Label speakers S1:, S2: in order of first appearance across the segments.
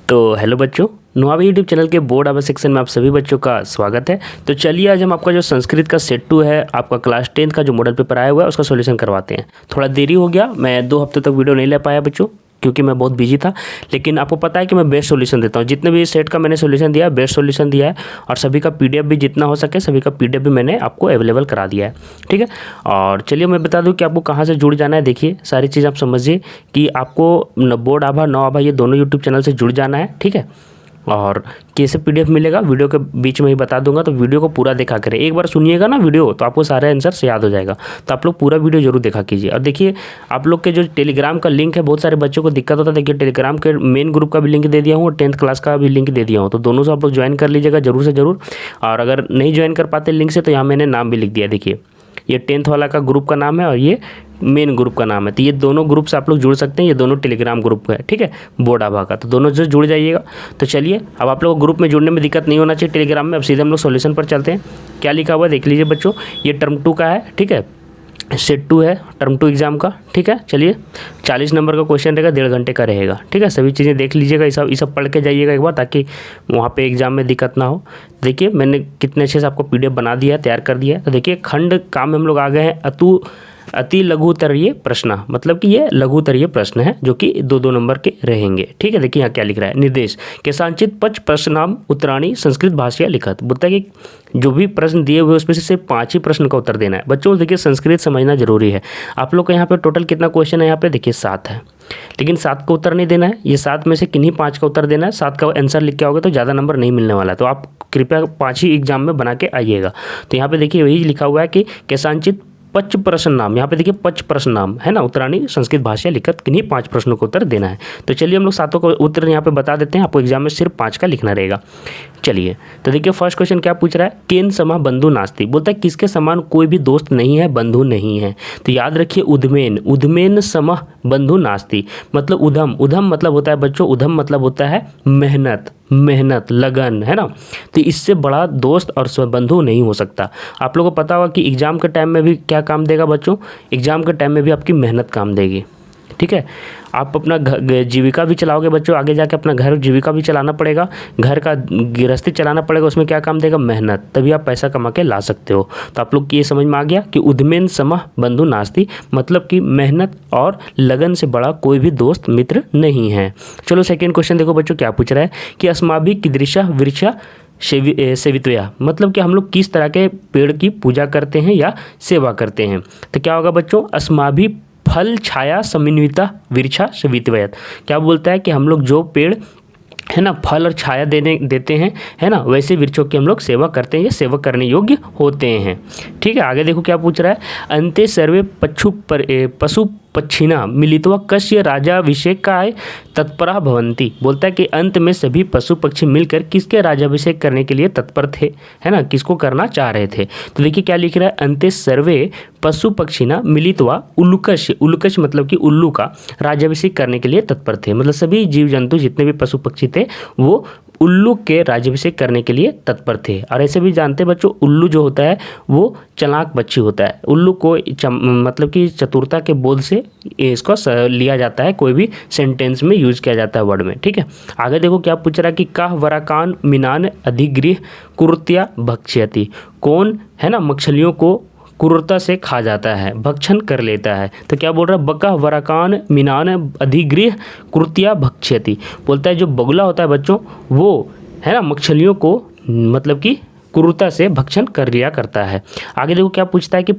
S1: तो हेलो बच्चों, नुआवी YouTube channel के बोर्ड आवर सेक्शन में आप सभी बच्चों का स्वागत है। तो चलिए आज हम आपका जो संस्कृत का सेट 2 है, आपका क्लास 10 का जो मॉडल पेपर आया हुआ है उसका सॉल्यूशन करवाते हैं। थोड़ा देरी हो गया, मैं 2 हफ्ते तक वीडियो नहीं ले पाया बच्चों क्योंकि मैं बहुत बिजी था, लेकिन आपको पता है कि मैं बेस्ट सॉल्यूशन देता हूँ। जितने भी सेट का मैंने सॉल्यूशन दिया है बेस्ट सॉल्यूशन दिया है, और सभी का पीडीएफ भी जितना हो सके सभी का पीडीएफ भी मैंने आपको अवेलेबल करा दिया है। ठीक है, और चलिए मैं बता दूं कि आपको कहाँ से जुड़ जाना है। देखिए सारी चीज़ आप समझिए कि आपको बोर्ड आभा, नौ आभा ये दोनों यूट्यूब चैनल से जुड़ जाना है। ठीक है, और कैसे पीडीएफ मिलेगा वीडियो के बीच में ही बता दूंगा, तो वीडियो को पूरा देखा करें। एक बार सुनिएगा ना वीडियो तो आपको सारे आंसर्स याद हो जाएगा, तो आप लोग पूरा वीडियो जरूर देखा कीजिए। और देखिए आप लोग के जो टेलीग्राम का लिंक है, बहुत सारे बच्चों को दिक्कत होता है। देखिए टेलीग्राम के मेन ग्रुप का भी लिंक दे दिया हूँ और 10th क्लास का भी लिंक दे दिया हूँ, तो दोनों से आप लोग ज्वाइन कर लीजिएगा जरूर से ज़रूर। और अगर नहीं ज्वाइन कर पाते लिंक से तो यहाँ मैंने नाम भी लिख दिया। देखिए ये 10th वाला का ग्रुप का नाम है और ये मेन ग्रुप का नाम है, तो ये दोनों ग्रुप से आप लोग जुड़ सकते हैं। ये दोनों टेलीग्राम ग्रुप है, ठीक है, बोर्ड आभा का, तो दोनों से जुड़ जाइएगा। तो चलिए अब आप लोगों को ग्रुप में जुड़ने में दिक्कत नहीं होना चाहिए टेलीग्राम में। अब सीधे हम लोग सॉल्यूशन पर चलते हैं। क्या लिखा हुआ है देख लीजिए बच्चों, ये टर्म 2 का है, ठीक है, सेट 2 है टर्म 2 एग्जाम का। ठीक है, चलिए 40 नंबर का क्वेश्चन रहेगा, 1.5 घंटे का रहेगा। ठीक है, सभी चीज़ें देख लीजिएगा, ये सब पढ़ के जाइएगा एक बार, ताकि वहाँ पे एग्जाम में दिक्कत ना हो। देखिए मैंने कितने अच्छे से आपको पीडीएफ बना दिया है, तैयार कर दिया है। तो देखिए खंड काम में हम लोग आ गए हैं अति लघुतरीय प्रश्न, मतलब कि ये लघुतरीय प्रश्न है जो कि 2-2 नंबर के रहेंगे। ठीक है, देखिए यहाँ क्या लिख रहा है, निर्देश के सांचित 5 प्रश्नाम उत्तराणी संस्कृत भाषा लिखत। बोलता है कि जो भी प्रश्न दिए हुए उसमें से सिर्फ 5 ही प्रश्न का उत्तर देना है। बच्चों देखिए संस्कृत समझना जरूरी है। आप लोग का यहाँ पे टोटल कितना क्वेश्चन है, यहाँ पे देखिए 7 है, लेकिन 7 का उत्तर नहीं देना है। ये 7 में से किन्हीं 5 का उत्तर देना है। 7 का आंसर लिख के आओगे तो ज़्यादा नंबर नहीं मिलने वाला है, तो आप कृपया 5 ही एग्जाम में बना के आइएगा। तो यहाँ पे देखिए वही लिखा हुआ है कि केसांचित 5 प्रश्न नाम, यहाँ पे देखिए 5 प्रश्न नाम है ना, उत्तराणी संस्कृत भाषा लिखत, किन्हीं 5 प्रश्नों का उत्तर देना है। तो चलिए हम लोग 7 का उत्तर यहाँ पे बता देते हैं, आपको एग्जाम में सिर्फ 5 का लिखना रहेगा। चलिए तो देखिए फर्स्ट क्वेश्चन क्या पूछ रहा है, केन समा बंधु नास्ति। बोलता है किसके समान कोई भी दोस्त नहीं है, बंधु नहीं है। तो याद रखिए उधमेन समा बंधु नास्ति, मतलब उधम मतलब होता है बच्चों, उधम मतलब होता है मेहनत लगन, है ना। तो इससे बड़ा दोस्त और बंधु नहीं हो सकता। आप लोगों को पता होगा कि एग्जाम के टाइम में भी क्या काम देगा बच्चों, एग्जाम के टाइम में भी आपकी मेहनत काम देगी। ठीक है, आप अपना जीविका भी चलाओगे बच्चों, आगे जाके अपना घर जीविका भी चलाना पड़ेगा, घर का गृहस्थी चलाना पड़ेगा, उसमें क्या काम देगा, मेहनत, तभी आप पैसा कमा के ला सकते हो। तो आप लोग की ये समझ में आ गया कि उद्मेन समः बंधु नास्ति, मतलब कि मेहनत और लगन से बड़ा कोई भी दोस्त मित्र नहीं है। चलो सेकेंड क्वेश्चन देखो बच्चों क्या पूछ रहा है कि अस्माभि कीदृशा वृक्षा सेवित्वया, मतलब कि हम लोग किस तरह के पेड़ की पूजा करते हैं या सेवा करते हैं। तो क्या होगा बच्चों, अस्माभि फल छाया समन्विता वृक्षा सेवित्वयत्। क्या बोलता है कि हम लोग जो पेड़ है ना फल और छाया देते हैं, है ना, वैसे वृक्षों की हम लोग सेवा करते हैं, ये सेवा करने योग्य होते हैं। ठीक है, आगे देखो क्या पूछ रहा है, अंते सर्वे पशु पक्षिणा मिलित्वा कस्य राजाभिषेकाय तत्परा भवन्ति। बोलता है कि अंत में सभी पशु पक्षी मिलकर किसके राजाभिषेक करने के लिए तत्पर थे, है ना, किसको करना चाह रहे थे। तो देखिए क्या लिख रहा है, अंते सर्वे पशु पक्षिणा मिलित्वा उल्लूकश मतलब कि उल्लू का राजाभिषेक करने के लिए तत्पर थे। मतलब सभी जीव जंतु जितने भी पशु पक्षी थे वो उल्लू के राज्याभिषेक करने के लिए तत्पर थे। और ऐसे भी जानते हैं बच्चों, उल्लू जो होता है वो चालाक पक्षी होता है। उल्लू को मतलब कि चतुरता के बोध से इसको लिया जाता है, कोई भी सेंटेंस में यूज किया जाता है वर्ड में। ठीक है, आगे देखो क्या पूछ रहा है कि काह वराकान मीनान अधिगृह कुर्त्या भक्ष्यति। कौन है ना मछलियों को क्रूरता से खा जाता है, भक्षण कर लेता है। तो क्या बोल रहा है, बका वराकान मीनान अधिगृह कुर्त्या भक्ष्यति। बोलता है जो बगुला होता है बच्चों वो है ना मछलियों को मतलब कि क्रूरता से भक्षण कर लिया करता है। आगे देखो क्या पूछता है कि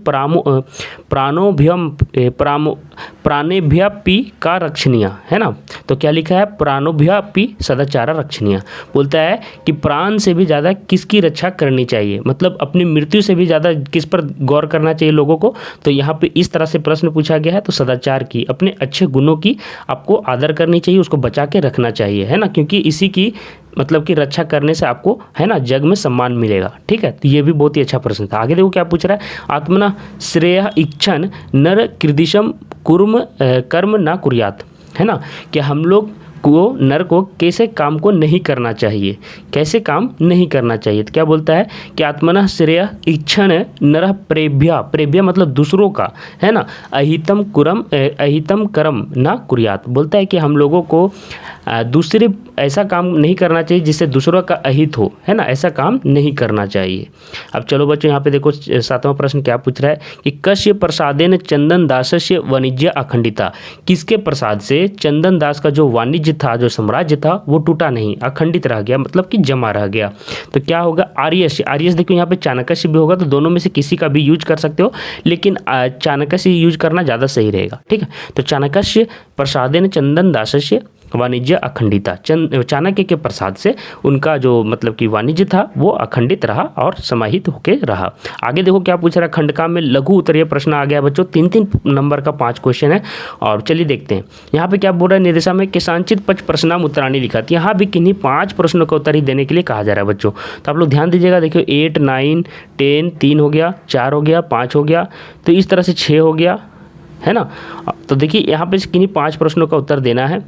S1: प्राणेभ्यापि का रक्षणीय, है ना। तो क्या लिखा है, प्राणोभ्यापि सदाचारा रक्षणीय। बोलता है कि प्राण से भी ज़्यादा किसकी रक्षा करनी चाहिए, मतलब अपनी मृत्यु से भी ज़्यादा किस पर गौर करना चाहिए लोगों को। तो यहाँ पे इस तरह से प्रश्न पूछा गया है, तो सदाचार की, अपने अच्छे गुणों की आपको आदर करनी चाहिए, उसको बचा के रखना चाहिए, है ना, क्योंकि इसी की मतलब कि रक्षा करने से आपको है ना जग में सम्मान मिलेगा। ठीक है, तो ये भी बहुत ही अच्छा प्रश्न था। आगे देखो क्या पूछ रहा है, आत्मना श्रेय इच्छन नर कृदिशम कर्म ना कुर्यात, है ना, कि हम लोग को नर को कैसे काम को नहीं करना चाहिए, कैसे काम नहीं करना चाहिए। तो क्या बोलता है कि आत्मना श्रेय इच्छन नर प्रेभ्या मतलब दूसरों का, है ना, अहितम कर्म ना कुर्यात। बोलता है कि हम लोगों को दूसरे ऐसा काम नहीं करना चाहिए जिससे दूसरों का अहित हो, है ना, ऐसा काम नहीं करना चाहिए। अब चलो बच्चों यहाँ पे देखो 7वां प्रश्न क्या पूछ रहा है कि कस्य प्रसादेन चंदन दासस्य वाणिज्य अखंडिता, किसके प्रसाद से चंदन दास का जो वाणिज्य था, जो साम्राज्य था, वो टूटा नहीं, अखंडित रह गया, मतलब कि जमा रह गया। तो क्या होगा, आर्यस्य। आर्यस्य देखो यहाँ पे चाणक्य भी होगा, तो दोनों में से किसी का भी यूज कर सकते हो, लेकिन चाणक्य यूज करना ज़्यादा सही रहेगा, ठीक है। तो चाणक्य प्रसादेन चंदन दासस्य वाणिज्य अखंडिता, चाणक्य के प्रसाद से उनका जो मतलब कि वाणिज्य था वो अखंडित रहा और समाहित होके रहा। आगे देखो क्या पूछ रहा है, खंडकाव्य में लघु उत्तरीय प्रश्न आ गया बच्चों, 3-3 नंबर का 5 क्वेश्चन है। और चलिए देखते हैं यहाँ पे क्या बोल रहा है, निर्देशा में किसानचित पच प्रश्नाम उत्तराणी लिखा, यहाँ भी किन्हीं 5 प्रश्नों का उत्तर ही देने के लिए कहा जा रहा है बच्चों। तो आप लोग ध्यान दीजिएगा, देखिए 8, 9, 10, 3 हो गया, 4 हो गया, 5 हो गया, तो इस तरह से 6 हो गया, है ना। तो देखिए यहाँ पे किन्हीं 5 प्रश्नों का उत्तर देना है,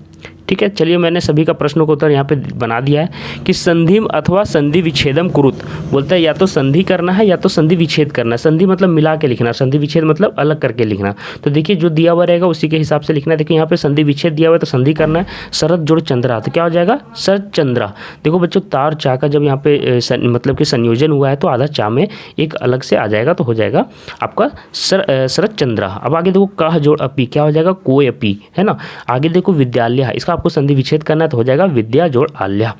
S1: ठीक है। चलिए मैंने सभी का प्रश्नों का उत्तर यहाँ पे बना दिया है कि संधिम अथवा संधि विच्छेदम कुरुत, बोलता है या तो संधि करना है या तो संधि विच्छेद करना है। संधि मतलब मिला के लिखना, संधि विच्छेद मतलब अलग करके लिखना। तो देखिए जो दिया हुआ रहेगा उसी के हिसाब से लिखना है। देखिए यहाँ पे संधि विच्छेद दिया हुआ है तो संधि करना है। शरद जोड़ चंद्रा, तो क्या हो जाएगा, शरद चंद्रा। देखो बच्चों तार चा का जब यहाँ पे मतलब कि संयोजन हुआ है तो आधा चा में एक अलग से आ जाएगा, तो हो जाएगा आपका शरद चंद्रा। अब आगे देखो कह जोड़ अपी, क्या हो जाएगा, कोय अपी, है ना। आगे देखो विद्यालय, इसका आपको संधि विच्छेद करना है तो हो जाएगा विद्या जोड़ आल्या,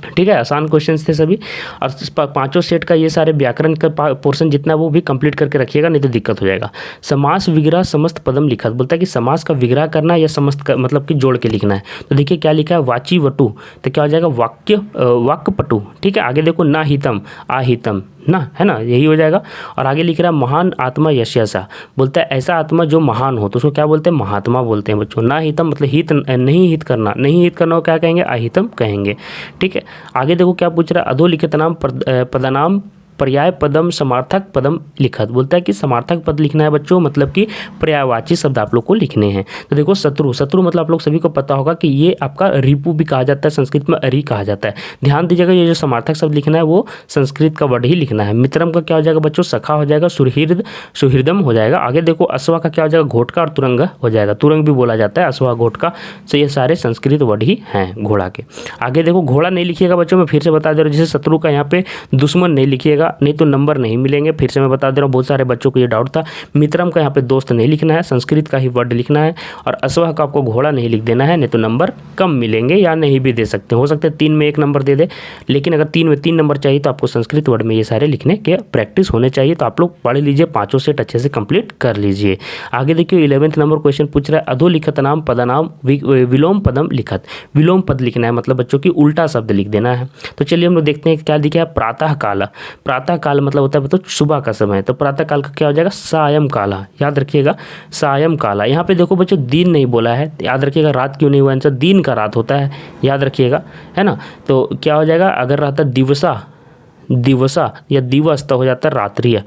S1: ठीक है। आसान क्वेश्चंस थे सभी। और 5 सेट का ये सारे व्याकरण का पोर्शन जितना वो भी कंप्लीट करके रखिएगा, नहीं तो दिक्कत हो जाएगा। समास विग्रह समस्त पदम लिखा, बोलता है कि समास का विग्रह करना है या समस्त का मतलब कि जोड़ के लिखना है। तो देखिए क्या लिखा है, वाची वटु, तो क्या हो जाएगा वाक्य पटु, ठीक है। आगे देखो ना हितम आहितम ना, है ना, यही हो जाएगा। और आगे लिख रहा है महान आत्मा यशसा, बोलता है ऐसा आत्मा जो महान हो, तो उसको क्या बोलते हैं, महात्मा बोलते हैं बच्चों। ना हितम मतलब हित नहीं, हित करना नहीं, हित करना को क्या कहेंगे, अहितम कहेंगे, ठीक है। आगे देखो क्या पूछ रहा है, अधोलिखित नाम पदनाम पर्याय पदम समार्थक पदम लिखत, बोलता है कि समार्थक पद लिखना है बच्चों, मतलब कि पर्यायवाची शब्द आप लोग को लिखने हैं। तो देखो शत्रु, शत्रु मतलब आप लोग सभी को पता होगा कि ये आपका रिपु भी कहा जाता है, संस्कृत में अरि कहा जाता है। ध्यान दीजिएगा ये जो समार्थक शब्द लिखना है वो संस्कृत का वर्ड ही लिखना है। मित्रम का क्या हो जाएगा बच्चों, सखा हो जाएगा, सुहृदम हो जाएगा। आगे देखो अश्वा का क्या हो जाएगा, घोटका, और तुरंग हो जाएगा, तुरंग भी बोला जाता है, अश्वा घोटका। तो ये सारे संस्कृत वर्ड ही हैं घोड़ा के। आगे देखो घोड़ा नहीं लिखिएगा बच्चों, मैं फिर से बता दे रहा हूँ, जैसे शत्रु का यहाँ पे दुश्मन नहीं लिखिएगा, नहीं तो नंबर नहीं मिलेंगे। फिर से मैं बता दे रहा हूँ, बहुत सारे बच्चों को ये डाउट था। मित्रम का यहाँ पे दोस्त नहीं लिखना है, संस्कृत का ही वर्ड लिखना है। और अश्वा का आपको घोड़ा नहीं लिख देना है, नहीं तो नंबर कम मिलेंगे या नहीं भी दे सकते, हो सकते हैं 3 में 1 नंबर दे दे, लेकिन अगर 3 में 3 नंबर चाहिए तो आपको संस्कृत वर्ड में ये सारे लिखने के प्रैक्टिस होने चाहिए। तो आप लोग पढ़ लीजिए, 5 सेट अच्छे से कंप्लीट कर लीजिए। आगे देखिए 11वें नंबर क्वेश्चन पूछ रहा है, अधोलिखित नाम पदनाम विलोम पदम लिखत, विलोम पद लिखना है, मतलब बच्चों की उल्टा शब्द लिख देना है। तो चलिए हम लोग देखते हैं क्या लिखा है, प्रातः काल। प्रातः काल मतलब होता है तो सुबह का समय, तो प्रातः काल का क्या हो जाएगा, सायं काला, याद रखिएगा सायं काला। यहाँ पे देखो बच्चों दिन नहीं बोला है, याद रखिएगा, रात क्यों नहीं हुआ आंसर, दिन का रात होता है, याद रखिएगा, है ना। तो क्या हो जाएगा, अगर रहता दिवसा या दिवस तो हो जाता है रात्रि,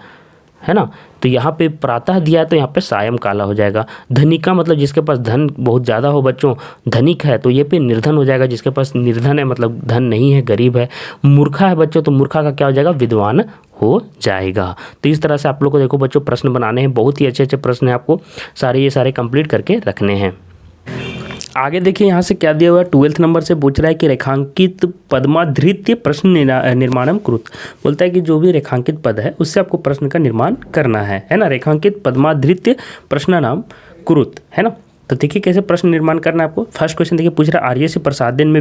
S1: है ना। तो यहाँ पे प्रातः दिया है तो यहाँ पे सायं काला हो जाएगा। धनिका मतलब जिसके पास धन बहुत ज़्यादा हो बच्चों, धनिक है, तो ये पे निर्धन हो जाएगा, जिसके पास निर्धन है मतलब धन नहीं है, गरीब है। मूर्खा है बच्चों, तो मूर्खा का क्या हो जाएगा, विद्वान हो जाएगा। तो इस तरह से आप लोग को देखो बच्चों प्रश्न बनाने हैं, बहुत ही अच्छे अच्छे प्रश्न हैं, आपको ये सारे कंप्लीट करके रखने हैं। आगे देखिए यहाँ से क्या दिया हुआ है, 12th नंबर से पूछ रहा है कि रेखांकित पद्माधृत्य प्रश्न निर्माणम कृत, बोलता है कि जो भी रेखांकित पद है उससे आपको प्रश्न का निर्माण करना है ना। रेखांकित पद्माधृत्य प्रश्न नाम कृत, है ना। तो देखिए कैसे प्रश्न निर्माण करना है आपको। फर्स्ट क्वेश्चन देखिए पूछ रहा है, आर्य से प्रसादन में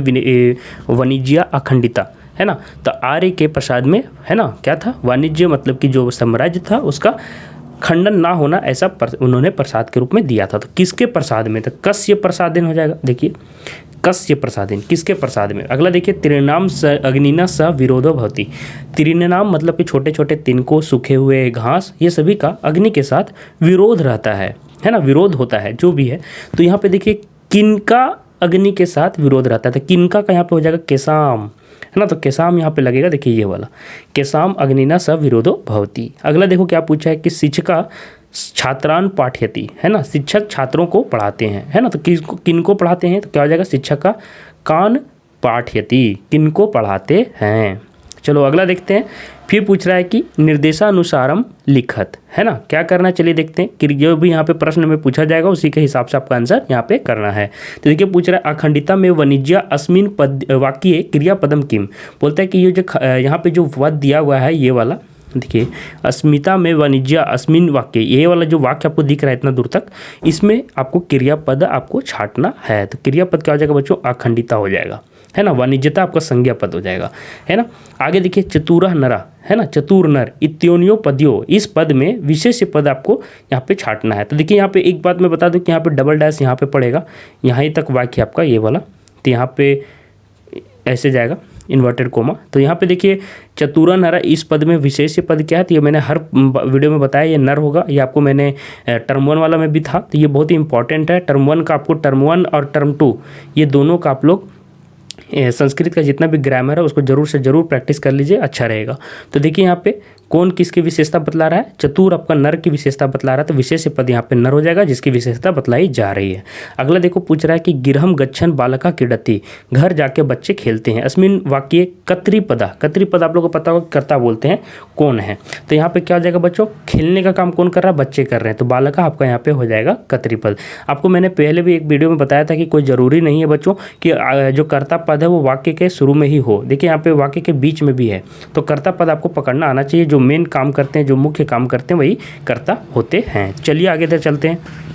S1: वाणिज्य अखंडिता, है ना। तो आर्य के प्रसाद में, है ना, क्या था, वाणिज्य मतलब कि जो साम्राज्य था उसका खंडन ना होना, ऐसा उन्होंने प्रसाद के रूप में दिया था। तो किसके प्रसाद में, तो कस्य प्रसादन हो जाएगा। देखिए कस्य प्रसादन किसके प्रसाद में। अगला देखिए त्रिनाम स अग्निना स विरोधो भवति, त्रिनाम मतलब कि छोटे छोटे तिनको, सूखे हुए घास, ये सभी का अग्नि के साथ विरोध रहता है ना, विरोध होता है जो भी है। तो यहाँ पे देखिए किनका अग्नि के साथ विरोध रहता है, तो किनका का यहाँ पे हो जाएगा केसाम, है ना। तो केसाम यहाँ पे लगेगा, देखिए ये वाला केसाम अग्निना स विरोधो भवति। अगला देखो क्या पूछा है कि शिक्षका छात्रान पाठयति, है ना, शिक्षक छात्रों को पढ़ाते हैं, है ना। तो किनको पढ़ाते हैं, तो क्या हो जाएगा, शिक्षक का कान पाठयति, किनको पढ़ाते हैं, चलो अगला देखते हैं। फिर पूछ रहा है कि निर्देशानुसारम लिखत, है ना, क्या करना है चलिए देखते हैं कि जो भी यहाँ पे प्रश्न में पूछा जाएगा उसी के हिसाब से आपका आंसर यहाँ पे करना है। तो देखिए पूछ रहा है अखंडिता में वाणिज्य अस्मिन पद वाक्य क्रियापदम किम। बोलता है कि ये जो यहाँ पे जो पद दिया हुआ है ये वाला देखिए, अस्मिता में वाणिज्य अस्मिन वाक्य, ये वाला जो वाक्य आपको दिख रहा है इतना दूर तक, इसमें आपको क्रियापद आपको छांटना है। तो क्रियापद क्या हो जाएगा बच्चों, अखंडिता हो जाएगा, है ना, वाणिज्यता आपका संज्ञा पद हो जाएगा, है ना। आगे देखिए चतुरः नरा, है ना, चतुर नर इत्योनियो पद्यो, इस पद में विशेष पद आपको यहाँ पे छांटना है। तो देखिए यहाँ पे एक बात मैं बता दूं कि यहाँ पे डबल डैश यहाँ पे पड़ेगा, यहाँ तक वाक्य आपका ये वाला, तो यहाँ पे ऐसे जाएगा इन्वर्टेड कोमा। तो यहाँ पे देखिए चतुरा नर, इस पद में विशेष पद क्या है, तो ये मैंने हर वीडियो में बताया, ये नर होगा, ये आपको मैंने टर्म 1 वाला में भी था, तो ये बहुत ही इंपॉर्टेंट है। टर्म 1 का आपको, टर्म 1 और टर्म 2 ये दोनों का आप लोग संस्कृत का जितना भी ग्रामर है उसको जरूर से जरूर प्रैक्टिस कर लीजिए, अच्छा रहेगा। तो देखिए यहाँ पे कौन किसकी विशेषता बतला रहा है, चतुर आपका नर की विशेषता बतला रहा है, तो विशेष पद यहाँ पे नर हो जाएगा जिसकी विशेषता बतलाई जा रही है। अगला देखो पूछ रहा है कि गिरहम गच्छन बालका क्रीडति, घर जाके बच्चे खेलते हैं। अस्मिन वाक्य कत्रिपदा, कत्रिपद आप लोगों को पता होगा कर्ता बोलते हैं, कौन है, तो यहाँ पे क्या हो जाएगा बच्चों, खेलने का काम कौन कर रहा है, बच्चे कर रहे हैं, तो बालका आपका यहाँ पे हो जाएगा कत्रिपद। आपको मैंने पहले भी एक वीडियो में बताया था कि कोई ज़रूरी नहीं है बच्चों कि जो कर्ता पद है वो वाक्य के शुरू में ही हो। देखिए यहाँ पे वाक्य के बीच में भी है, तो कर्ता पद आपको पकड़ना आना चाहिए, जो मेन काम करते हैं, जो मुख्य काम करते हैं वही कर्ता होते हैं। चलिए आगे तक चलते हैं।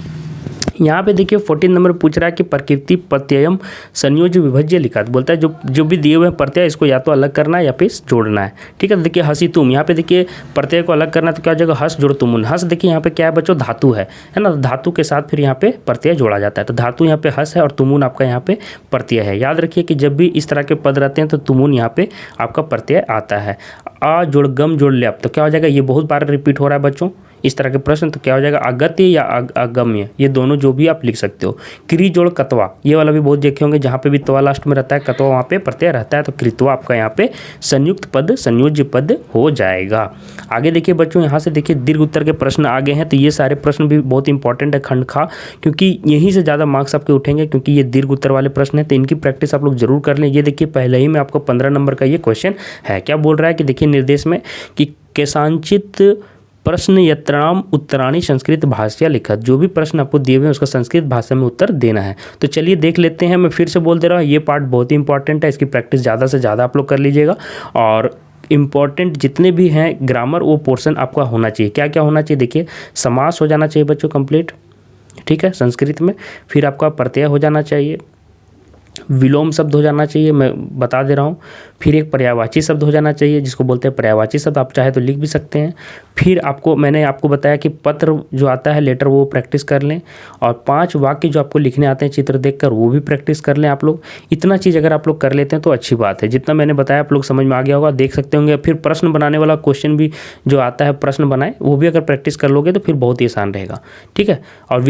S1: यहाँ पे देखिए 14 नंबर पूछ रहा है कि प्रकृति प्रत्ययम संयोज्य विभज्य लिखत, बोलता है जो भी दिए हुए प्रत्यय इसको या तो अलग करना है या फिर जोड़ना है, ठीक है। देखिए हसी तुम, यहाँ पे देखिए प्रत्यय को अलग करना, तो क्या हो जाएगा, हस जोड़ तुमुन। हस देखिए यहाँ पे क्या है बच्चों, धातु है ना, तो धातु के साथ फिर यहाँ पे प्रत्यय जोड़ा जाता है, तो धातु यहाँ पे हस है और तुमुन आपका यहाँ पे प्रत्यय है। याद रखिए कि जब भी इस तरह के पद रहते हैं तो तुमुन यहाँ पे आपका प्रत्यय आता है। आ जोड़ गम जोड़ ल्याप, तो क्या हो जाएगा, ये बहुत बार रिपीट हो रहा है बच्चों इस तरह के प्रश्न, तो क्या हो जाएगा, अगत्य या अगम्य, ये दोनों जो भी आप लिख सकते हो। क्री जोड़ कतवा, ये वाला भी बहुत देखे होंगे, जहाँ पे भी तवा लास्ट में रहता है, कतवा वहाँ पे प्रत्यय रहता है, तो कृतवा आपका यहाँ पे संयुक्त पद संयोज्य पद हो जाएगा। आगे देखिए बच्चों, यहाँ से देखिए दीर्घ उत्तर के प्रश्न आगे हैं, तो ये सारे प्रश्न भी बहुत इंपॉर्टेंट है खंड खा, क्योंकि यहीं से ज़्यादा मार्क्स आपके उठेंगे, क्योंकि ये दीर्घ उत्तर वाले प्रश्न हैं, तो इनकी प्रैक्टिस आप लोग जरूर कर लें। ये देखिए पहले ही में आपको 15 नंबर का ये क्वेश्चन है। क्या बोल रहा है कि देखिए निर्देश में कि केसांचित प्रश्न यत्राम उत्तराणी संस्कृत भाषा लिखत, जो भी प्रश्न आपको दिए हुए हैं उसका संस्कृत भाषा में उत्तर देना है। तो चलिए देख लेते हैं। मैं फिर से बोल दे रहा हूँ, ये पार्ट बहुत ही इंपॉर्टेंट है, इसकी प्रैक्टिस ज़्यादा से ज़्यादा आप लोग कर लीजिएगा। और इम्पॉर्टेंट जितने भी हैं ग्रामर वो पोर्शन आपका होना चाहिए। क्या क्या होना चाहिए, देखिए समास हो जाना चाहिए बच्चों कंप्लीट, ठीक है, संस्कृत में। फिर आपका प्रत्यय हो जाना चाहिए, विलोम शब्द हो जाना चाहिए, मैं बता दे रहा हूँ। फिर एक पर्यायवाची शब्द हो जाना चाहिए, जिसको बोलते हैं पर्यायवाची शब्द, आप चाहे तो लिख भी सकते हैं। फिर मैंने आपको बताया कि पत्र जो आता है लेटर, वो प्रैक्टिस कर लें। और 5 वाक्य जो आपको लिखने आते हैं चित्र देखकर, वो भी प्रैक्टिस कर लें आप लोग। इतना चीज़ अगर आप लोग कर लेते हैं तो अच्छी बात है। जितना मैंने बताया आप लोग समझ में आ गया होगा, देख सकते होंगे। फिर प्रश्न बनाने वाला क्वेश्चन भी जो आता है, प्रश्न बनाए, वो भी अगर प्रैक्टिस कर लोगे तो फिर बहुत ही आसान रहेगा, ठीक है। और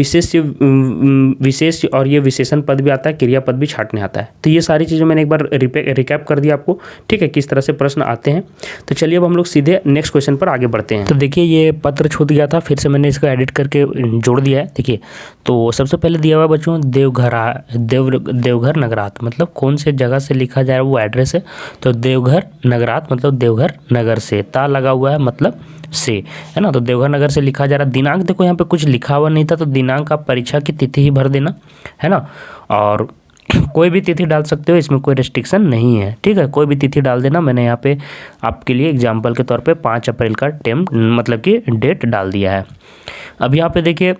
S1: विशेष और ये विशेषण पद भी आता है, क्रियापद भी छांटने आता है। तो ये सारी चीज़ें मैंने एक बार रिकैप कर दिया आपको, ठीक है, किस तरह से प्रश्न आते हैं। तो चलिए अब हम लोग सीधे नेक्स्ट क्वेश्चन पर आगे बढ़ते हैं। तो देखिए ये पत्र छूट गया था, फिर से मैंने इसको एडिट करके जोड़ दिया है। देखिए तो सबसे पहले दिया हुआ है बच्चों देवघर नगरात, मतलब कौन से जगह से लिखा जा रहा है वो एड्रेस है। तो देवघर नगरात मतलब देवघर नगर से, ता लगा हुआ है मतलब से, है ना। तो देवघर नगर से लिखा जा रहा है। दिनांक देखो यहाँ पे कुछ लिखा हुआ नहीं था, तो दिनांक आप परीक्षा की तिथि ही भर देना, है ना। और कोई भी तिथि डाल सकते हो, इसमें कोई रेस्ट्रिक्शन नहीं है, ठीक है, कोई भी तिथि डाल देना। मैंने यहाँ पे आपके लिए एग्जाम्पल के तौर पे 5 अप्रैल का मतलब कि डेट डाल दिया है। अब यहाँ पे देखिए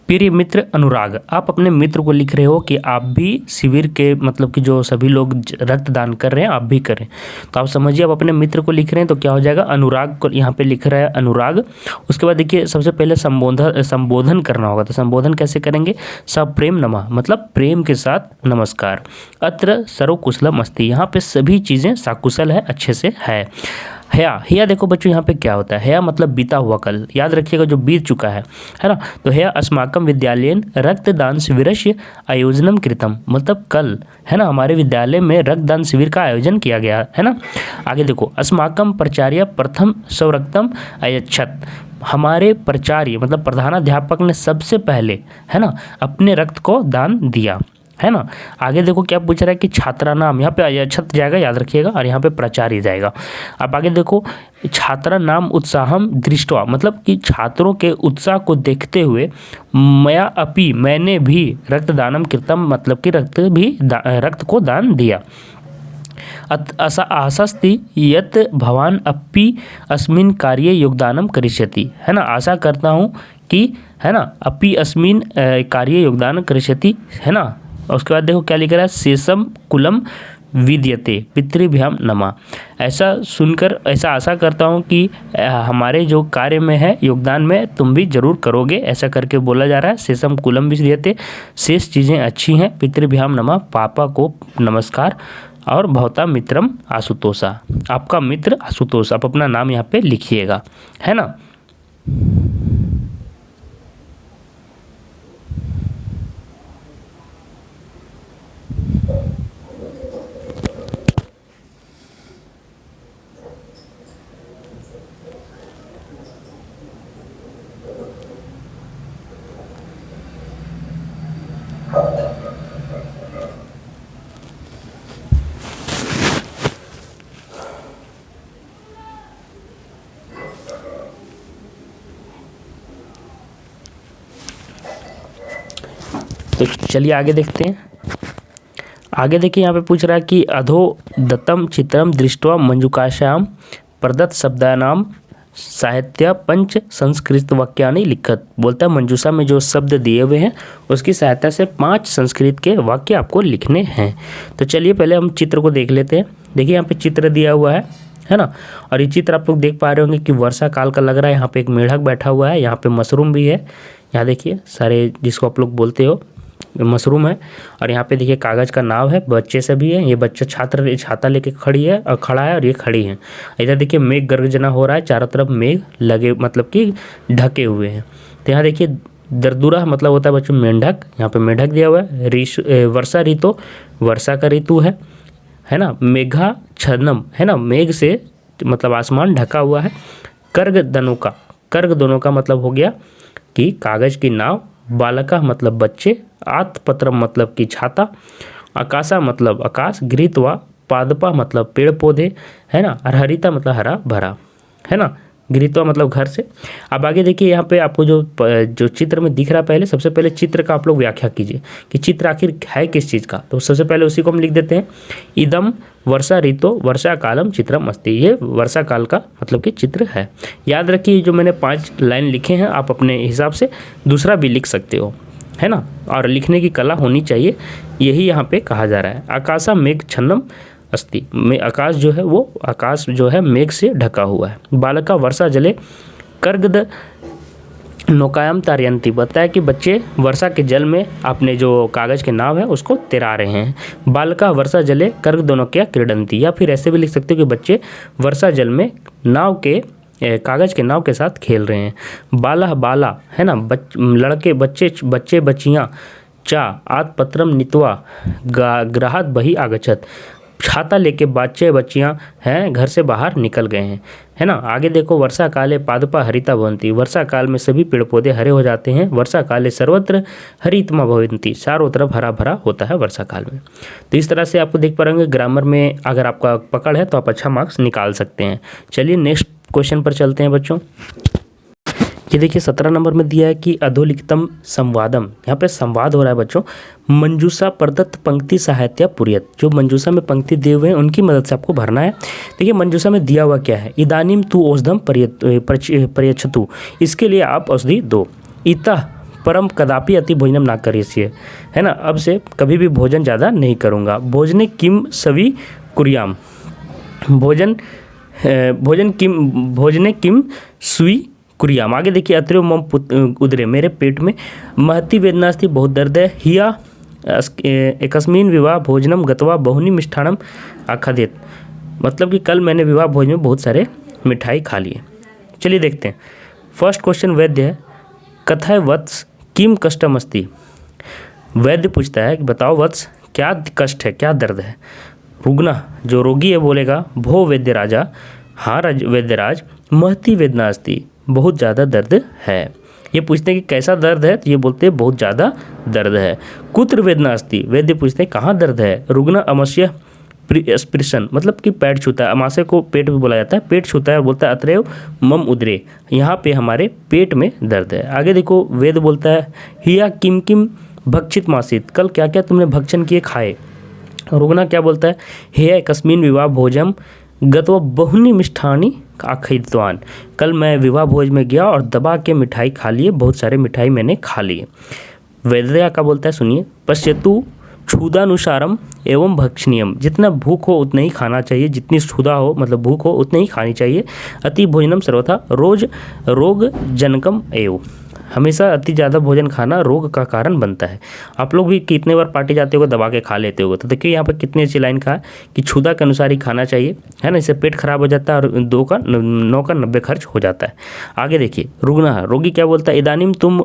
S1: प्रिय मित्र अनुराग, आप अपने मित्र को लिख रहे हो कि आप भी शिविर के, मतलब कि जो सभी लोग रक्तदान कर रहे हैं आप भी करें। तो आप समझिए आप अपने मित्र को लिख रहे हैं, तो क्या हो जाएगा, अनुराग को यहाँ पे लिख रहा है अनुराग। उसके बाद देखिए सबसे पहले संबोधन करना होगा। तो संबोधन कैसे करेंगे, सप्रेम नमः मतलब प्रेम के साथ नमस्कार। अत्र सर्वकुशलम अस्ति, यहाँ पे सभी चीज़ें सकुशल है, अच्छे से है। हया देखो बच्चों यहाँ पे क्या होता है, हया मतलब बीता हुआ कल, याद रखिएगा जो बीत चुका है ना। तो हया अस्माकम विद्यालयेन रक्तदान शिविरस्य आयोजनम कृतम, मतलब कल, है ना, हमारे विद्यालय में रक्तदान शिविर का आयोजन किया गया है ना। आगे देखो अस्माकम प्राचार्य प्रथम स्वरक्तम अयच्छत, हमारे प्राचार्य मतलब प्रधानाध्यापक ने सबसे पहले, है ना, अपने रक्त को दान दिया, है ना। आगे देखो क्या पूछ रहा है कि छात्रा नाम, यहाँ पे छत जाएगा याद रखिएगा, और यहाँ पे प्राचार्य जाएगा। अब आगे देखो छात्रा नाम उत्साहम दृष्टवा, मतलब कि छात्रों के उत्साह को देखते हुए मया अपि, मैंने भी रक्तदानम कृतम, मतलब कि रक्त को दान दिया। आशास्ति यत भवान अपि अस्मिन कार्ये योगदानम करिष्यति, है ना। आशा करता हूँ कि, है ना, अपि अस्मिन कार्ये योगदान करिष्यति, है ना। और उसके बाद देखो क्या लिख रहा है, शेषम कुलम विद्यते पितृभ्याम नमः। ऐसा सुनकर ऐसा आशा करता हूँ कि हमारे जो कार्य में है, योगदान में तुम भी जरूर करोगे, ऐसा करके बोला जा रहा है। शेषम कुलम विद्यते, शेष चीज़ें अच्छी हैं, पितृभ्याम नमः, पापा को नमस्कार, और भवता मित्रम आशुतोषा, आपका मित्र आशुतोष, आप अपना नाम यहाँ पे लिखिएगा, है ना। तो चलिए आगे देखते हैं। आगे देखिए यहाँ पे पूछ रहा है कि अधो दत्तम चित्रम दृष्टवा मंजुकाश्याम प्रदत्त शब्दानाम साहित्य पंच संस्कृत वाक्यानि लिखत, बोलता है मंजूषा में जो शब्द दिए हुए हैं उसकी सहायता से 5 संस्कृत के वाक्य आपको लिखने हैं। तो चलिए पहले हम चित्र को देख लेते हैं। देखिए यहाँ पे चित्र दिया हुआ है ना। और ये चित्र आप लोग देख पा रहे होंगे कि वर्षा काल का लग रहा है। यहाँ पे एक मेढक बैठा हुआ है, यहाँ पे मशरूम भी है, यहाँ देखिए सारे जिसको आप लोग बोलते हो मशरूम है। और यहाँ पे देखिए कागज़ का नाव है, बच्चे सभी है, ये बच्चा छाता लेके खड़ी है और खड़ा है, और ये खड़ी है। इधर देखिए मेघ गर्जना हो रहा है, चारों तरफ मेघ लगे, मतलब कि ढके हुए हैं। तो यहाँ देखिए दरदुरा मतलब होता है बच्चों मेंढक, यहाँ पे मेंढक दिया हुआ है। वर्षा ऋतु, वर्षा का ऋतु है ना। मेघा छन्नम, है ना, मेघ से मतलब आसमान ढका हुआ है। कर्ग दोनों का मतलब हो गया कि कागज़ की नाव, बालका मतलब बच्चे, आतपत्रम मतलब कि छाता, आकाशा मतलब आकाश, घृतवा पादपा मतलब पेड़ पौधे, है ना, और हरिता मतलब हरा भरा, है ना। घृतवा मतलब घर से। अब आगे देखिए यहाँ पे आपको जो चित्र में दिख रहा है, पहले सबसे पहले चित्र का आप लोग व्याख्या कीजिए कि चित्र आखिर है किस चीज़ का। तो सबसे पहले उसी को हम लिख देते हैं, इदम वर्षा ऋतु वर्षा कालम चित्रम अस्ति, ये वर्षा काल का मतलब कि चित्र है। याद रखिए जो मैंने 5 लाइन लिखे हैं, आप अपने हिसाब से दूसरा भी लिख सकते हो, है ना। और लिखने की कला होनी चाहिए, यही यहाँ पे कहा जा रहा है। आकाशा मेघ छन्नम अस्ति, में आकाश जो है वो आकाश जो है मेघ से ढका हुआ है। बालका वर्षा जले कर्गद नौकायाम तारयंती, बताया कि बच्चे वर्षा के जल में अपने जो कागज़ के नाव है उसको तैरा रहे हैं। बालका वर्षा जले कर्ग दोनों क्या क्रीडंती, या फिर ऐसे भी लिख सकते हो कि बच्चे वर्षा जल में नाव के कागज़ के नाव के साथ खेल रहे हैं। बाला, है ना, लड़के बच्चे बच्चियाँ, चा आतपत्रम नीत्वा ग्रहात बही आगच्छत, छाता लेके बच्चे बच्चियाँ हैं घर से बाहर निकल गए हैं, है ना। आगे देखो वर्षा काले पादपा हरिता भवंती, वर्षा काल में सभी पेड़ पौधे हरे हो जाते हैं। वर्षा काले सर्वत्र हरितमा भवंती, चारों तरफ हरा भरा होता है वर्षा काल में। तो इस तरह से आपको देख पाएंगे ग्रामर में अगर आपका पकड़ है तो आप अच्छा मार्क्स निकाल सकते हैं। चलिए नेक्स्ट क्वेश्चन पर चलते हैं बच्चों। ये देखिए 17 नंबर में दिया है कि अधोलिखितम संवादम, यहाँ पे संवाद हो रहा है बच्चों। मंजूषा प्रदत्त पंक्ति साहित्य पुरियत, जो मंजूषा में पंक्ति दिए हुए हैं उनकी मदद से आपको भरना है। देखिए मंजूषा में दिया हुआ क्या है, इदानीम तू औषधम प्रयच्छतु, इसके लिए आप औषधि दो। इतः परम कदापि अति भोजनम ना करिष्ये, है ना, अब से कभी भी भोजन ज़्यादा नहीं करूँगा। भोजने किम सवी कुर्याम, भोजने किम स्वी कुरियाम। आगे देखिए अत्रो मम उदरे, मेरे पेट में महती वेदना थी, बहुत दर्द है। हिया एकस्मिन विवाह भोजनम गतवा बहुनी मिष्ठानम आखादित, मतलब कि कल मैंने विवाह भोज में बहुत सारे मिठाई खा लिए। चलिए देखते हैं। फर्स्ट क्वेश्चन वैद्य है, कथय वत्स किम कष्टम अस्ति, वैद्य पूछता है कि बताओ वत्स क्या कष्ट है, क्या दर्द है। रुग्ना जो रोगी है बोलेगा, भो वैद्य राजा, हाँ वैद्यराज, महती वेदना अस्ति, बहुत ज़्यादा दर्द है। ये पूछते हैं कि कैसा दर्द है, तो ये बोलते हैं बहुत ज़्यादा दर्द है। कुत्र वेदना अस्ति, वैद्य पूछते हैं कहाँ दर्द है। रुग्ण अमस्य स्पृशन, मतलब कि पेट छूता है, अमाशय को पेट भी बोला जाता है, पेट छूता है और बोलता है अत्रैव मम उदरे, यहाँ पे हमारे पेट में दर्द है। आगे देखो वेद बोलता है हिया किम किम भक्षित मासित, कल क्या क्या तुमने भक्षण किए खाए। रुग्ना क्या बोलता है हेया कस्मिन विवाह भोजम गत्वा बहुनी मिष्ठानी आखित्वान, कल मैं विवाह भोज में गया और दबा के मिठाई खा लिए, बहुत सारे मिठाई मैंने खा लिए। वैद्या का बोलता है सुनिए पश्यतु क्षुदानुसारम एवं भक्षणीयम, जितना भूख हो उतना ही खाना चाहिए, जितनी क्षुधा हो मतलब भूख हो उतनी ही खानी चाहिए। अति भोजनम सर्वथा रोज रोग जनकम एव, हमेशा अति ज़्यादा भोजन खाना रोग का कारण बनता है। आप लोग भी कितने बार पार्टी जाते हो दबा के खा लेते हो, तो देखिए यहाँ पर कितनी अच्छी लाइन कहा कि क्षुधा के अनुसार ही खाना चाहिए, है ना, इससे पेट खराब हो जाता है और 9 का 90 खर्च हो जाता है। आगे देखिए रुग्ण, रोगी क्या बोलता है इदानीम तुम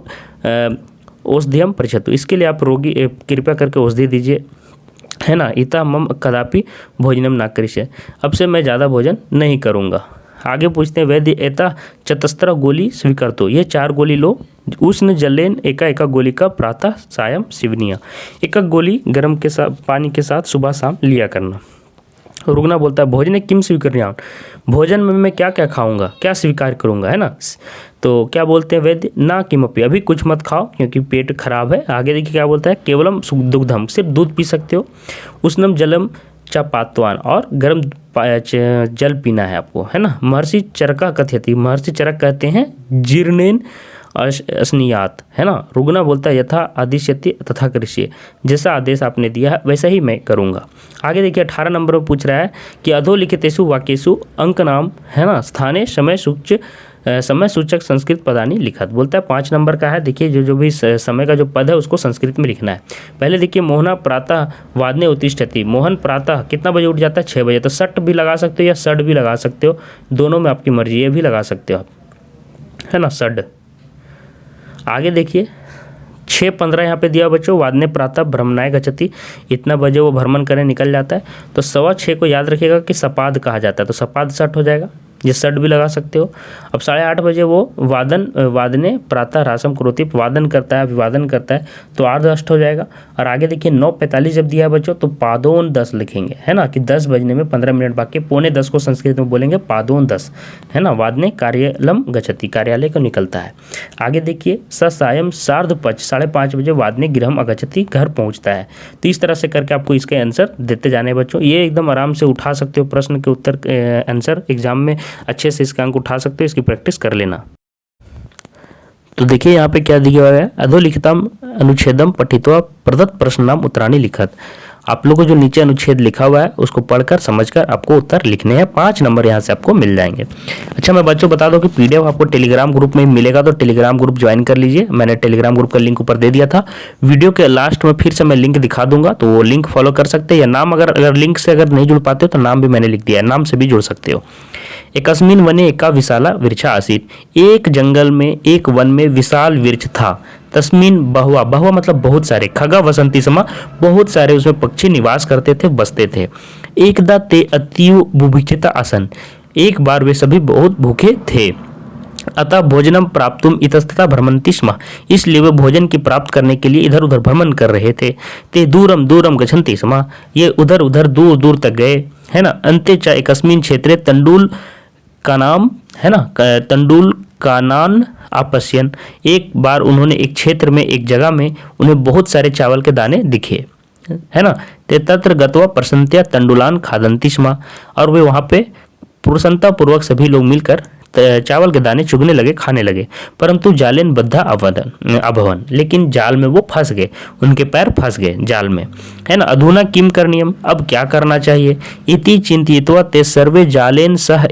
S1: औषधियम पृच्छतु, इसके लिए आप रोगी कृपया करके औषधि दीजिए, है ना। इता मम कदापि भोजनम ना करिष्ये, अब से मैं ज़्यादा भोजन नहीं करूँगा। आगे पूछते हैं वैद्य एता चतस्त्र गोली स्वीकार, तो ये 4 गोली लो, उष्ण जलेन एका गोली का प्रातः सायं सिवनिया, एक गोली गर्म के साथ पानी के साथ सुबह शाम लिया करना। रुग्ना बोलता है भोजन किम स्वीकर्याम, भोजन में मैं क्या क्या खाऊंगा, क्या स्वीकार करूंगा, है ना। तो क्या बोलते हैं वैद्य ना किमपि, अभी कुछ मत खाओ क्योंकि पेट खराब है। आगे देखिए क्या बोलता है केवलम दुग्धम, सिर्फ दूध पी सकते हो। उष्णम जलम चापात्वान, और गर्म जल पीना है आपको, है ना। महर्षि चरका कथयति, महर्षि चरक कहते हैं जीर्णेन अस्नियात, है ना। रुग्ना बोलता है यथा आदिश्यति तथा करिष्ये, जैसा आदेश आपने दिया है वैसा ही मैं करूँगा। आगे देखिए 18 नंबर में पूछ रहा है कि अधोलिखितेषु वाक्येषु अंक नाम, है ना, स्थाने समय सूचक संस्कृत पदानि लिखत, बोलता है 5 नंबर का है। देखिए जो भी समय का जो पद है उसको संस्कृत में लिखना है। पहले देखिए मोहना प्रातः वादने उत्तिष्ठति, मोहन प्रातः कितना बजे उठ जाता है 6 बजे, तो सट भी लगा सकते हो या सड भी लगा सकते हो, दोनों में आपकी मर्जी, ये भी लगा सकते हो आप, है ना, सड। आगे देखिए 6:15 यहाँ पे दिया बच्चों, वादने प्रातः भ्रमणाय गच्छति, इतना बजे वो भ्रमण करने निकल जाता है, तो 6:15 को याद रखिएगा कि सपाद कहा जाता है, तो सपाद सट हो जाएगा, ये सट भी लगा सकते हो। अब 8:30 बजे वो वादने प्रातः रासम करोति, वादन करता है, अभिवादन करता है, तो आर्धअष्ट हो जाएगा। और आगे देखिए 9:45 जब दिया बच्चों तो पादोन 10 लिखेंगे, है ना, कि 10 बजने में 15 मिनट बाकी, 9:45 को संस्कृत में बोलेंगे पादोन 10, है ना। वादने कार्यालम गच्छति, कार्यालय को निकलता है। आगे देखिए सायं 5:30 बजे वादने गृहम अगच्छति, घर पहुँचता है। तो इस तरह से करके आपको इसके आंसर देते जाने बच्चों, ये एकदम आराम से उठा सकते हो प्रश्न के उत्तर आंसर एग्जाम में अच्छे से इसका अंक उठा सकते हो, इसकी प्रैक्टिस कर लेना। तो देखिए यहाँ पे क्या दिया हुआ है, अधोलिखितम अनुच्छेदम पठित्वा प्रदत्त प्रश्नाम उत्तराणि लिखत, आप लोगों को जो नीचे अनुच्छेद लिखा हुआ है उसको पढ़कर समझकर आपको उत्तर लिखने हैं। 5 नंबर यहाँ से आपको मिल जाएंगे। अच्छा मैं बच्चों बता दूं कि पीडीएफ आपको टेलीग्राम ग्रुप में मिलेगा, तो टेलीग्राम ग्रुप ज्वाइन कर लीजिए, मैंने टेलीग्राम ग्रुप का लिंक ऊपर दे दिया था। वीडियो के लास्ट में फिर से मैं लिंक दिखा दूंगा, तो वो लिंक फॉलो कर सकते हैं, या नाम अगर लिंक से अगर नहीं जुड़ पाते हो तो नाम भी मैंने लिख दिया है, नाम से भी जुड़ सकते हो। एकस्मिन वने एका विशाला वृक्षा आसीत, एक जंगल में एक वन में विशाल वृक्ष था। तस्मिन बहुआ, बहुआ मतलब बहुत सारे, खगा वसंती समा, बहुत सारे उसमें पक्षी निवास करते थे, बसते थे। एकदा ते अतीव बुभुक्षिता आसन, एक बार वे सभी बहुत भूखे थे। अतः भोजनम प्राप्तुम इतस्ततः भ्रमन्ति स्म, इसलिए वे भोजन की प्राप्त करने के लिए इधर उधर भ्रमण कर रहे थे। ते दूरम दूरम गच्छन्ति स्म, ये उधर उधर दूर दूर तक गए, है ना। अन्ते च एकस्मिन् क्षेत्रे तंडुल का नाम, है ना, तंडुल कानान आपस्यन, एक बार उन्होंने एक क्षेत्र में एक जगह में उन्हें बहुत सारे चावल के दाने दिखे, है ना। ते तत्र गत्वा प्रसन्नतया तंडुलान खादन्ति स्म, और वे वहाँ पे प्रसन्नता पूर्वक सभी लोग मिलकर चावल के दाने चुगने लगे, खाने लगे। परंतु जालेन बद्धा अभवन, लेकिन जाल में वो फंस गए, उनके पैर फंस गए जाल में, है ना। अधुना किम करणीयम, अब क्या करना चाहिए। इति चिंतित्वा ते सर्वे जालेन सह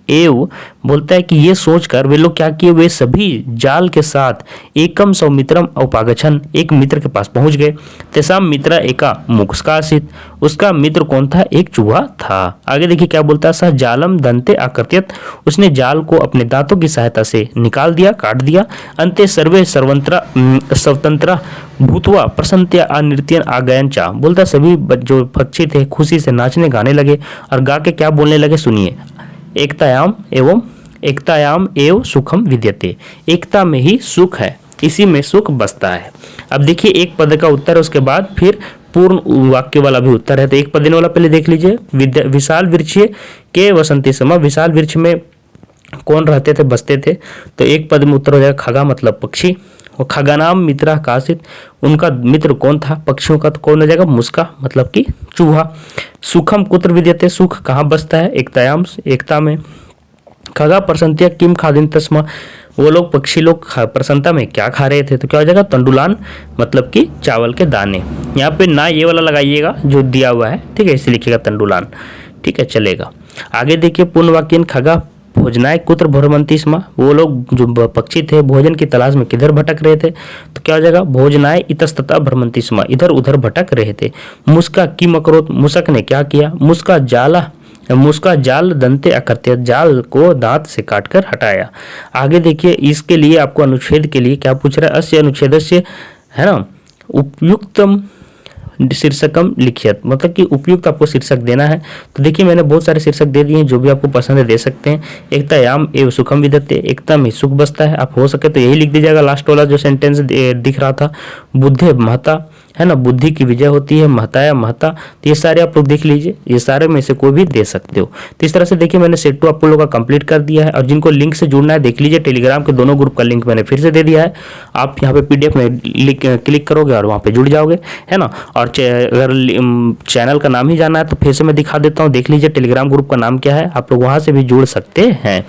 S1: एव, बोलता है कि ये सोचकर वे लोग क्या किए, वे सभी जाल के साथ एकम सौमित्रम औपागछन, एक मित्र के पास पहुंच गए। तेसाम मित्र एका मुक्स्कासित, उसका मित्र कौन था, एक चूहा था। आगे देखिए क्या बोलता है, सह जालम दंते आकृत्यत, उसने जाल को अपने दांतों की सहायता से निकाल दिया, काट दिया। अंते सर्वे स्वतंत्र भूतवा प्रसन्नतया अनृत्यन आगयंचा, बोलता सभी जो पक्षी थे खुशी से नाचने गाने लगे, और गा के क्या बोलने लगे सुनिए, एकतायाम एवं एकतायाम एव सुखम विद्यते, एकता में ही सुख है, इसी में सुख बसता है। अब देखिए एक पद का उत्तर है, उसके बाद फिर पूर्ण वाक्य वाला भी उत्तर है। तो एक पद वाला पहले देख लीजिए, विशाल वृक्ष के वसंती समा, विशाल वृक्ष में कौन रहते थे, बसते थे। तो एक पद में उत्तर हो जाएगा खगा मतलब पक्षी, और खगानाम मित्र कासित, उनका मित्र कौन था पक्षियों का, तो कौन हो जाएगा मुस्का मतलब कि चूहा। सुखम कुत्र विद्यते, सुख कहाँ बसता है, एकतायाम एकता में। खगा प्रसन्नतया किम खादिन तस्मा, वो लोग पक्षी लोग प्रसन्नता में क्या खा रहे थे, तो क्या हो जाएगा तंडुलान मतलब कि चावल के दाने। यहाँ पे ना ये वाला लगाइएगा जो दिया हुआ है, ठीक है, इसे लिखिएगा तंडुलान, ठीक है, चलेगा। आगे देखिए पूर्ण वाक्य, खगा भोजनाय कुत्र भ्रमंती स्म, वो लोग जो पक्षी थे भोजन की तलाश में किधर भटक रहे थे, तो क्या हो जाएगा भोजनाय इतस्ततः भ्रमंती स्म, इधर उधर भटक रहे थे। मुस्का किम अकरोत, मुसक ने क्या किया, मुस्का जाला, मुस्का जाल दंते अकृत्य, जाल को दांत से काटकर हटाया। आगे देखिए इसके लिए आपको अनुच्छेद के लिए क्या पूछ रहा है, अस्य अनुच्छेदस्य, है ना, उपयुक्तम शीर्षकम लिखियत, मतलब कि उपयुक्त आपको शीर्षक देना है। तो देखिए मैंने बहुत सारे शीर्षक दे दिए हैं, जो भी आपको पसंद है दे सकते हैं। एकतायाम एवं सुखम विद्यते, एकता में सुख बसता है, आप हो सके तो यही लिख दीजिएगा लास्ट वाला जो सेंटेंस दिख रहा था। बुद्धे महता, है ना, बुद्धि की विजय होती है, महताया महता, तो ये सारे आप लोग देख लीजिए, ये सारे में से कोई भी दे सकते हो। तो इस तरह से देखिए मैंने सेट 2 आप लोगों का कंप्लीट कर दिया है। और जिनको लिंक से जुड़ना है देख लीजिए, टेलीग्राम के दोनों ग्रुप का लिंक मैंने फिर से दे दिया है, आप यहाँ पे PDF में क्लिक करोगे और वहाँ पे जुड़ जाओगे, है ना। और अगर चैनल का नाम ही जाना है तो फिर से मैं दिखा देता हूँ, देख लीजिए टेलीग्राम ग्रुप का नाम क्या है, आप लोग वहाँ से भी जुड़ सकते हैं।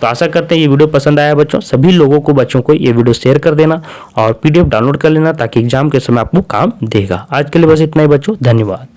S1: तो आशा करते हैं ये वीडियो पसंद आया बच्चों, सभी लोगों को बच्चों को ये वीडियो शेयर कर देना और PDF डाउनलोड कर लेना, ताकि एग्जाम के समय आपको काम देगा। आज के लिए बस इतना ही बच्चों, धन्यवाद।